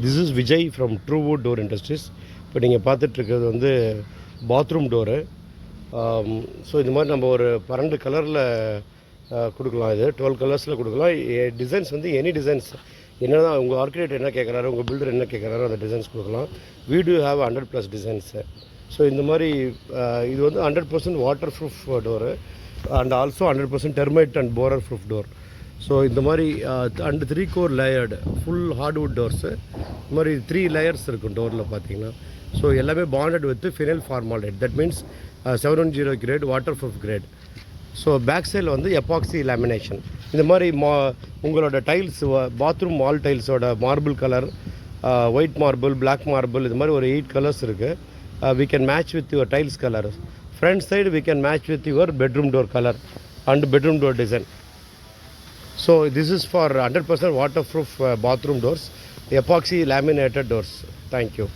This is Vijay from Truewood door industries. இப்போ நீங்கள் பார்த்துட்ருக்கிறது வந்து பாத்ரூம் டோரு. ஸோ இந்த மாதிரி நம்ம ஒரு 12 கலரில் கொடுக்கலாம். இது 12 கலர்ஸில் கொடுக்கலாம். டிசைன்ஸ் வந்து எனி டிசைன்ஸ் என்ன தான் உங்கள் ஆர்கிடெக்ட் என்ன கேட்குறாரு, உங்கள் பில்டர் என்ன கேட்குறாரோ அந்த டிசைன்ஸ் கொடுக்கலாம். வீ டு ஹேவ் 100+ டிசைன்ஸு. ஸோ இந்த மாதிரி இது வந்து 100% water proof door and also 100% termite and borer proof door. So இந்த மாதிரி and 3 core layered full hardwood doors. இந்த மாதிரி 3 லேயர்ஸ் இருக்கும் டோரில் பார்த்தீங்கன்னா. ஸோ எல்லாமே bonded with phenyl formaldehyde. That means 710 grade water proof grade. So back சைடில் வந்து எபாக்சி லேமினேஷன். இந்த மாதிரி உங்களோட டைல்ஸ் பாத்ரூம் வால் டைல்ஸோட marble colour, white marble, black marble, இது மாதிரி ஒரு 8 கலர்ஸ் இருக்குது. we can match with your tiles color. Front side we can match with your bedroom door color and bedroom door design. So this is for 100% waterproof bathroom doors, epoxy laminated doors. Thank you.